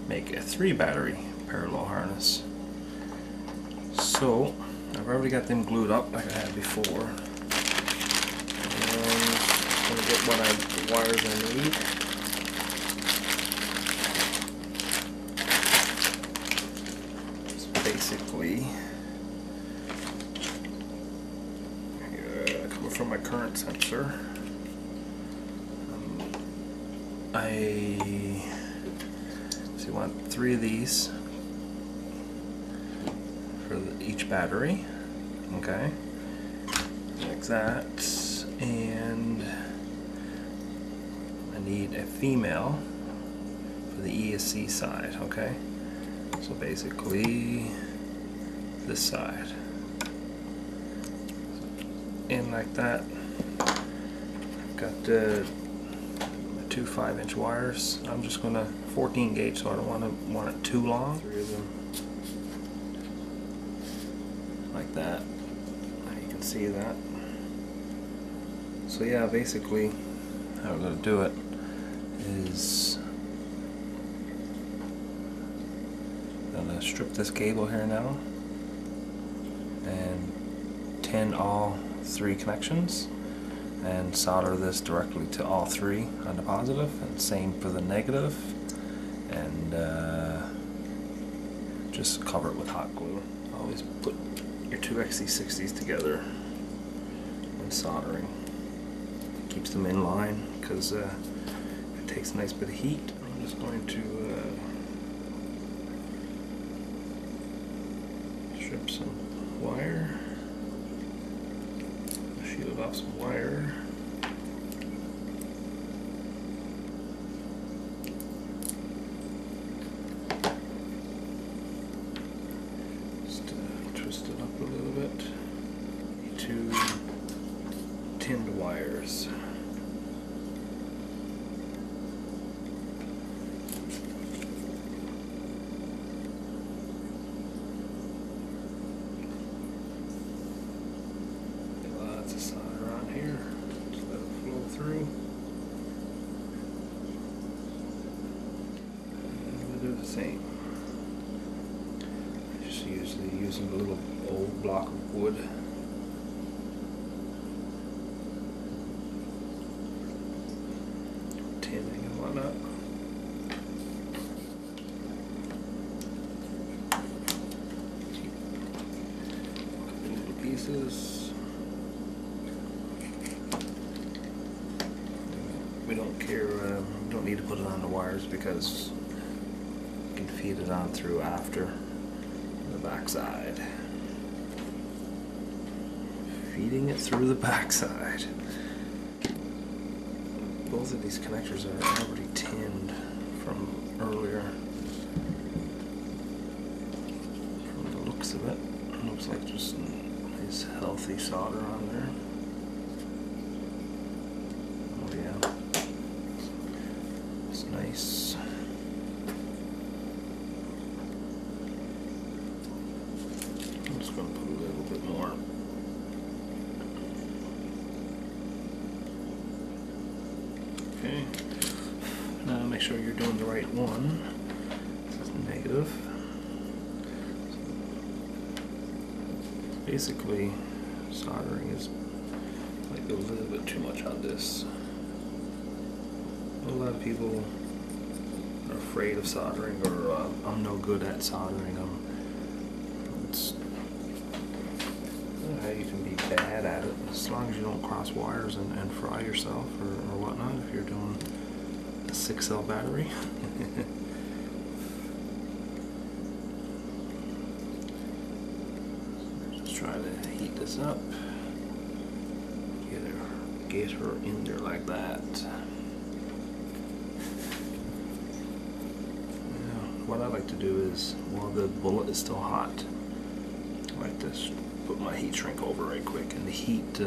make a 3 battery parallel harness. So I've already got them glued up like I had before. And I'm going to get the wires I need. So basically, coming from my current sensor, I want 3 of these for each battery, okay, like that, and I need a female for the ESC side, okay, so basically this side, and like that. I've got the 2 5-inch wires. I'm just gonna 14 gauge, so I don't want it too long. 3 of them, like that. You can see that. So yeah, basically, how I'm gonna do it is I'm gonna strip this cable here now and tin all 3 connections, and solder this directly to all 3 on the positive, and same for the negative, and just cover it with hot glue. Always put your 2 XC60s together when soldering. It keeps them in line because it takes a nice bit of heat. I'm just going to strip some wire. Shield off some wire. Just twist it up a little bit. 2 tinned wires. Solder on here, just let it flow through. And we'll do the same. Just usually using a little old block of wood. Tinning and whatnot. Couple little pieces. We don't care, we don't need to put it on the wires because you can feed it on through after the backside. Feeding it through the backside. Both of these connectors are already tinned from earlier. From the looks of it, it looks like just nice healthy solder on there. Nice. I'm just going to put a little bit more. Okay. Now make sure you're doing the right one. This is negative. So basically, soldering is like a little bit too much on this. A lot of people are afraid of soldering, or I'm no good at soldering. It's you can be bad at it as long as you don't cross wires and fry yourself or whatnot if you're doing a 6-cell battery. Just try to heat this up. Get her in there like that. What I like to do is, while the bullet is still hot, I like to put my heat shrink over right quick, and the heat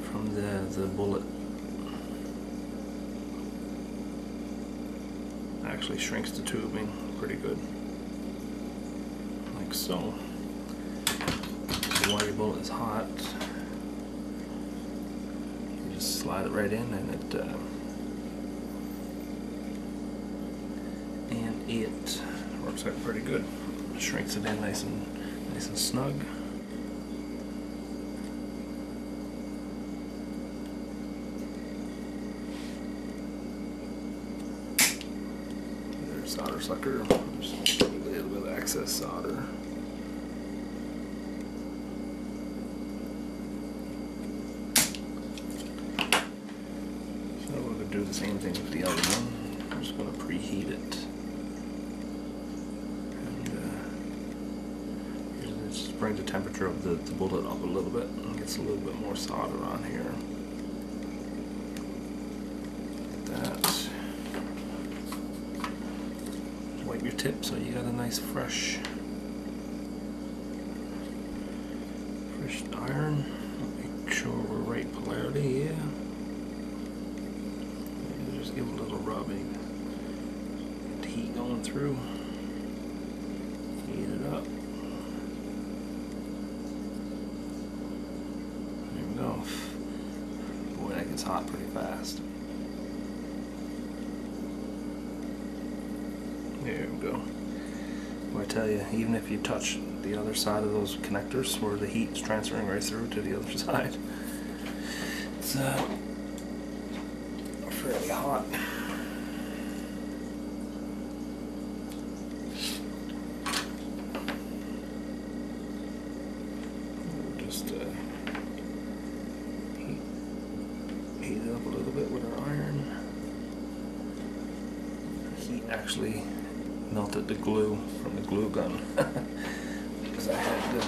from the bullet actually shrinks the tubing pretty good, like so. So while your bullet is hot, you just slide it right in, and it works out pretty good. Shrinks it in nice and snug. There's solder sucker. Just a little bit of excess solder. So we're going to do the same thing with the other one. I'm just going to preheat it. Just brings the temperature of the bullet up a little bit and gets a little bit more solder on here. Like that. Wipe your tip so you got a nice fresh iron. Make sure we're right polarity, yeah. And just give it a little rubbing. Get the heat going through. Heat it up. Boy, that gets hot pretty fast. There we go. Well, I tell you, even if you touch the other side of those connectors where the heat's transferring right through to the other side, it's fairly hot. Just heat it up a little bit with our iron. Heat actually melted the glue from the glue gun because I had to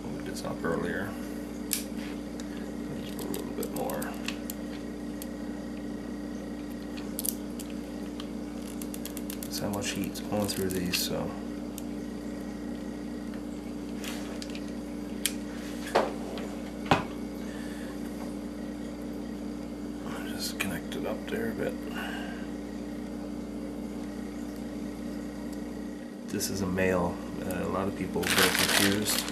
move this up earlier. I'll just put a little bit more. That's how much heat's going through these, so. Just connect it up there a bit. This is a male. A lot of people get confused.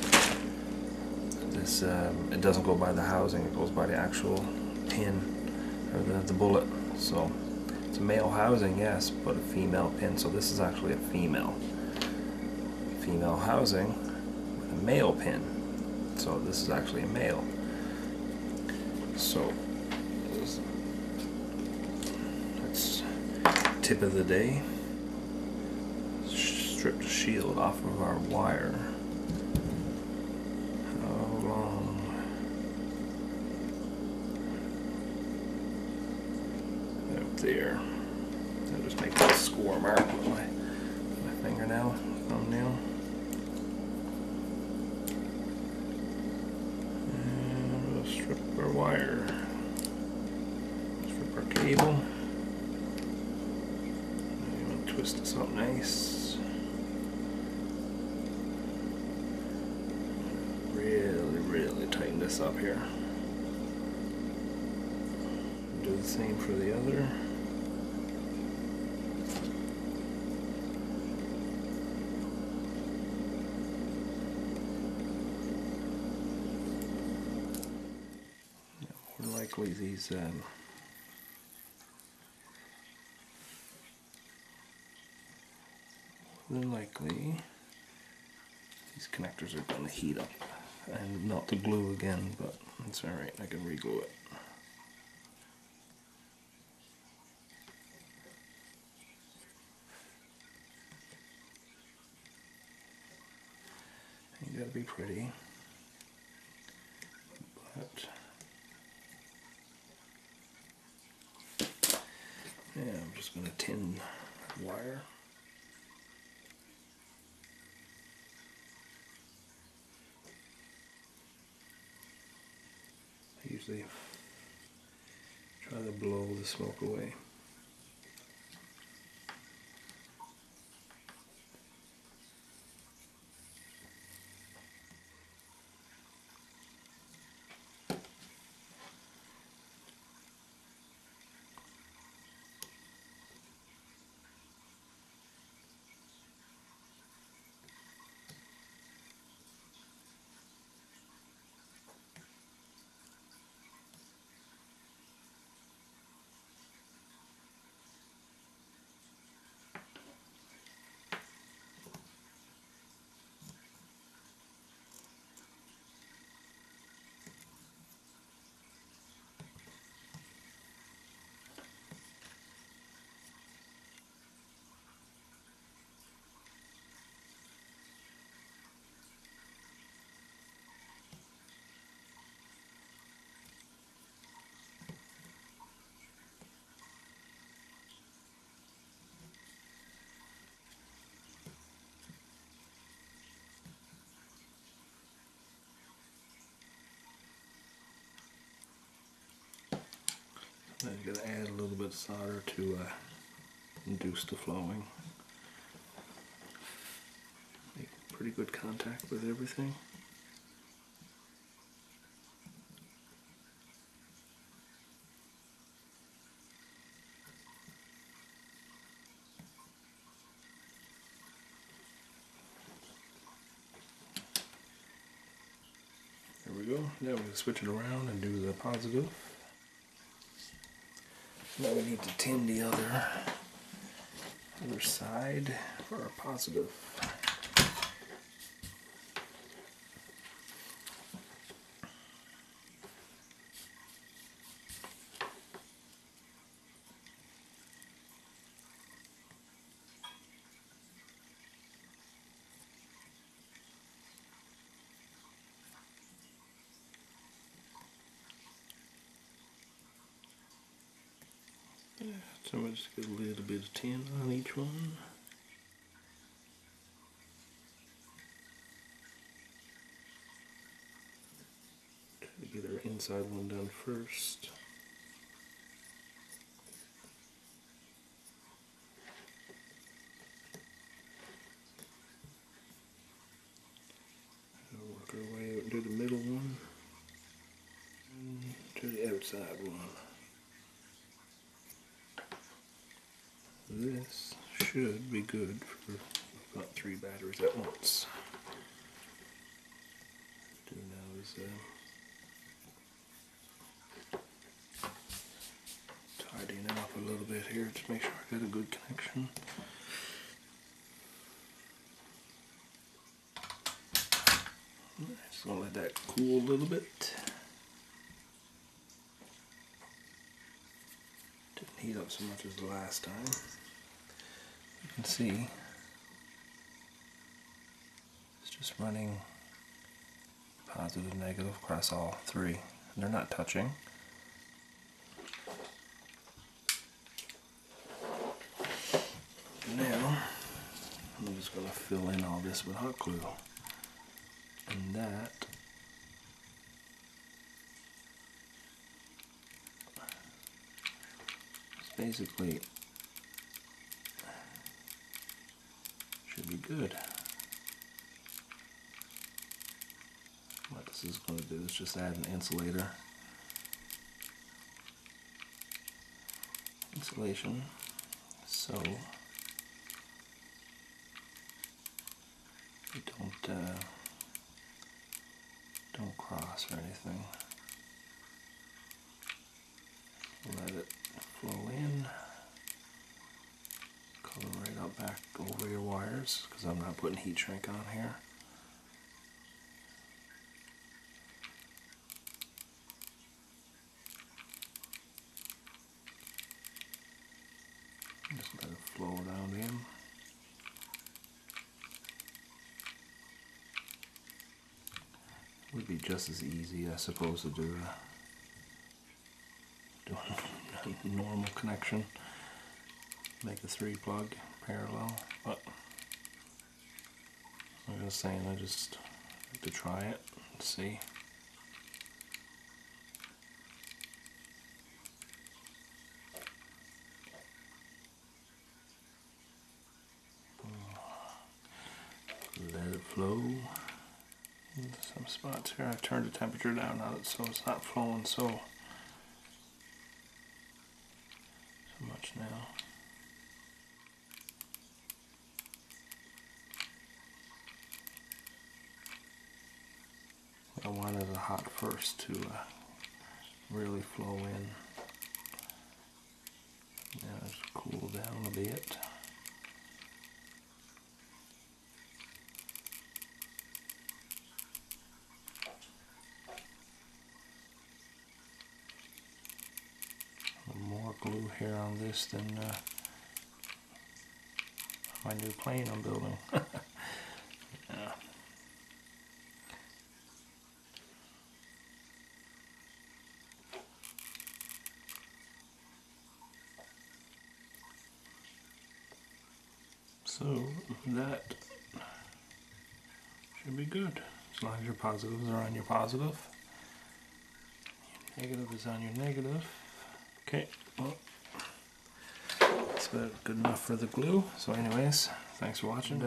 This it doesn't go by the housing; it goes by the actual pin or the bullet. So it's a male housing, yes, but a female pin. So this is actually a female housing with a male pin. So this is actually a male. So that's tip of the day. Strip the shield off of our wire. How long? Up there. I'll just make a score mark with my fingernail, thumbnail. And we'll strip our wire. Strip our cable. And twist this up nice. Really tighten this up here. Do the same for the other. More likely these these connectors are going to heat up and melt the glue again, but it's alright, I can re-glue it. You gotta be pretty, but yeah, I'm just going to tin wire. I usually try to blow the smoke away. I'm going to add a little bit of solder to induce the flowing. Make pretty good contact with everything. There we go. Now we're going to switch it around and do the positive. Now we need to tin the other side for our positive. So we'll just get a little bit of tin on each one. Try to get our inside one done first. We'll work our way out, do the middle one, and to the outside one. This should be good for about 3 batteries at once. What I'll do now is tidying it up a little bit here to make sure I got a good connection. Just gonna let that cool a little bit. Didn't heat up so much as the last time. You can see it's just running positive, negative across all 3. And they're not touching. Now I'm just going to fill in all this with hot glue, and that is basically should be good. What this is going to do is just add an insulation, so you don't cross or anything. Let it flow in. Color right up back over your wires, because I'm not putting heat shrink on here. Just let it flow around in. Would be just as easy, I suppose, to do a normal connection. Make a 3-plug parallel, but like I was saying, I just like to try it and see. Let it flow. In some spots here I've turned the temperature down now, so it's not flowing so much now. I wanted it hot first to really flow in. Now just cool down a bit. More glue here on this than my new plane I'm building. Yeah. So that should be good. As long as your positives are on your positive, your negative is on your negative. Okay, well, that's about good enough for the glue. So anyways, thanks for watching.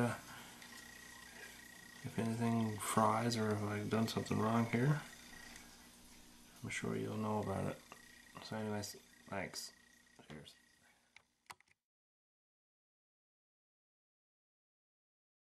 If anything fries or if I've done something wrong here, I'm sure you'll know about it. So anyways, thanks. Cheers.